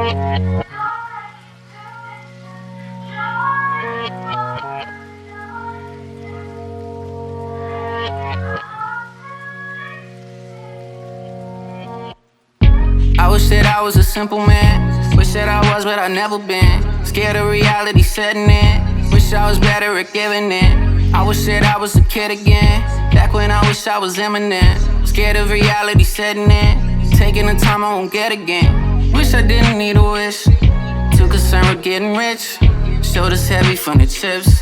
I wish that I was a simple man. Wish that I was, but I never been. Scared of reality setting in. Wish I was better at giving in. I wish that I was a kid again. Back when I wish I was Eminem. Scared of reality setting in. Taking the time I won't get again. Wish I didn't need a wish. Too concerned with getting rich. Shoulders heavy from the chips.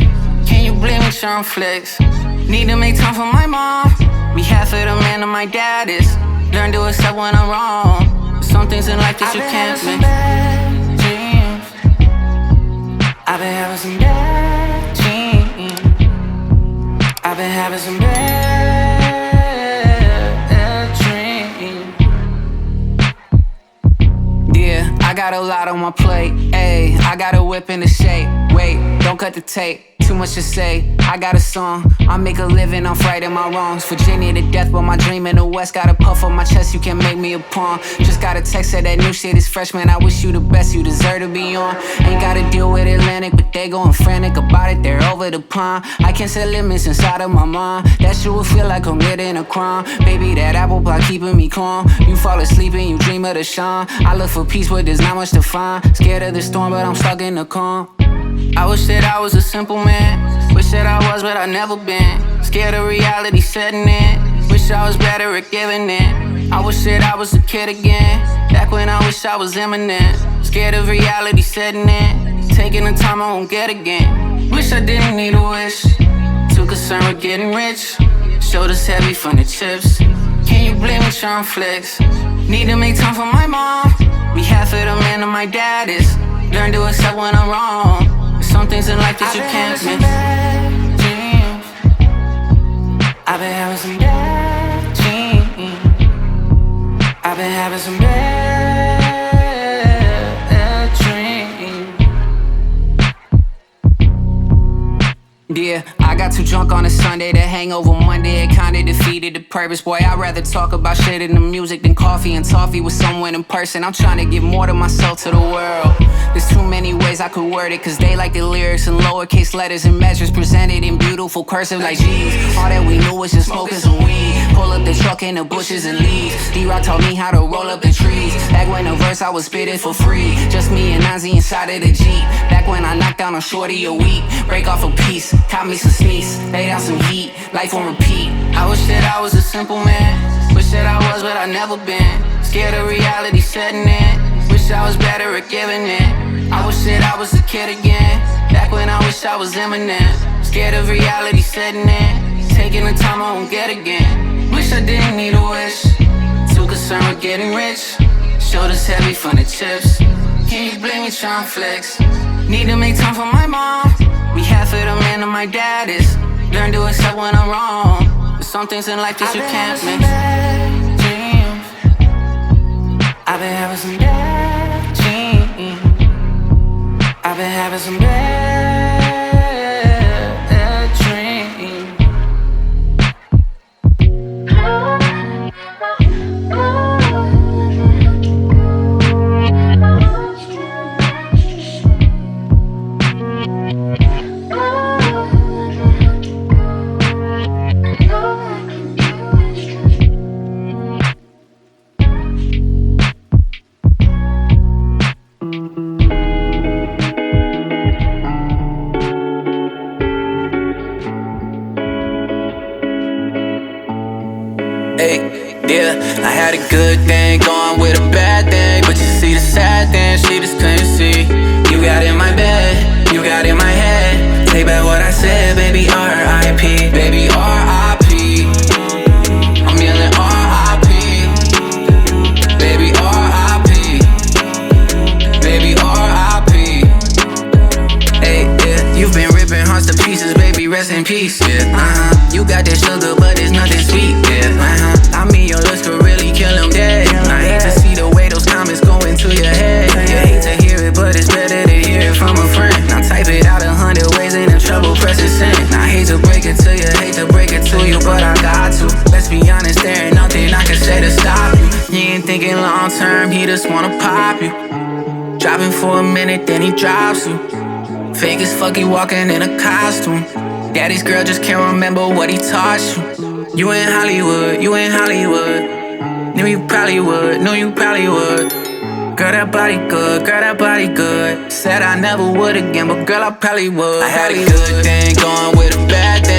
Can you blame me, Sean Flex? Need to make time for my mom. Be half of the man that my dad is. Learn to accept when I'm wrong. Some things in life that you can't make. I've been having some bad dreams. I've been having some bad dreams. Yeah, I got a lot on my plate. Ayy, I got a whip in the shape. Wait, don't cut the tape. Too much to say, I got a song. I make a living off righting my wrongs. Virginia to death, but my dream in the West. Got a puff on my chest, you can't make me a pawn. Just got a text that new shit is fresh, man. I wish you the best, you deserve to be on. Ain't gotta deal with Atlantic, but they going frantic about it, they're over the pond. I can't set limits inside of my mind. That shit will feel like I'm committing a crime. Baby, that apple pie keeping me calm. You fall asleep and you dream of the shine. I look for peace, but there's not much to find. Scared of the storm, but I'm stuck in the calm. I wish that I was a simple man. Wish that I was, but I never been. Scared of reality setting in. Wish I was better at giving in. I wish that I was a kid again. Back when I wish I was Eminem. Scared of reality setting in. Taking the time I won't get again. Wish I didn't need a wish. Too concerned with getting rich. Shoulders heavy from the chips. Can you blame me, Sean Flex? Need to make time for my mom. Be half of the man that my dad is. Learn to accept when I'm wrong. Some things in life that you can't miss. I've been having some bad dreams. I've been having some bad dreams. Yeah, I got too drunk on a Sunday. The hangover Monday, it kinda defeated the purpose. Boy, I'd rather talk about shit in the music than coffee and toffee with someone in person. I'm trying to give more to myself to the world. There's too many ways I could word it, cause they like the lyrics in lowercase letters and measures presented in beautiful cursive like G's. All that we knew was just smoking some weed. Pull up the truck in the bushes and leaves. D-Rock taught me how to roll up the trees. Back when the verse I was spitting for free. Just me and Nazi inside of the Jeep. Back when I knocked down a shorty a week. Break off a piece, caught me some sneaks. Lay down some heat, life on repeat. I wish that I was a simple man. Wish that I was, but I never been. Scared of reality setting in. Wish I was better at giving in. I wish that I was a kid again. Back when I wish I was Eminem. Scared of reality setting in. Taking the time I won't get again. Wish I didn't need a wish. Too concerned with getting rich. Shoulders heavy from the chips. Can you blame me, Sean Flex? Need to make time for my mom. Be half of the man that my dad is. Learn to accept when I'm wrong. There's some things in life that you can't miss. I've been having some bad dreams. I've been having some bad dreams. Hey, yeah, I had a good thing going with a bad thing, but you see the sad thing, she just couldn't see. You got in my bed, you got in my head. Take back what I said, baby, R.I.P. Baby, R.I.P. I'm yelling R.I.P. Baby, R.I.P. Baby, R.I.P. Hey, yeah, you've been ripping hearts to pieces, baby, rest in peace, yeah, You got that sugar, but it's nothing sweet, yeah, I mean, your looks could really kill them dead. I hate to see the way those comments go into your head. You hate to hear it, but it's better to hear it from a friend. Now type it out 100 ways and in trouble pressing send. I hate to break it to you, hate to break long term, he just wanna pop you. Dropping for a minute, then he drops you. Fake as fuck, he walking in a costume. Daddy's girl just can't remember what he taught you. You in Hollywood, you in Hollywood. Knew you probably would, knew you probably would. Girl, that body good, girl, that body good. Said I never would again, but girl, I probably would. I had a good thing going with a bad thing.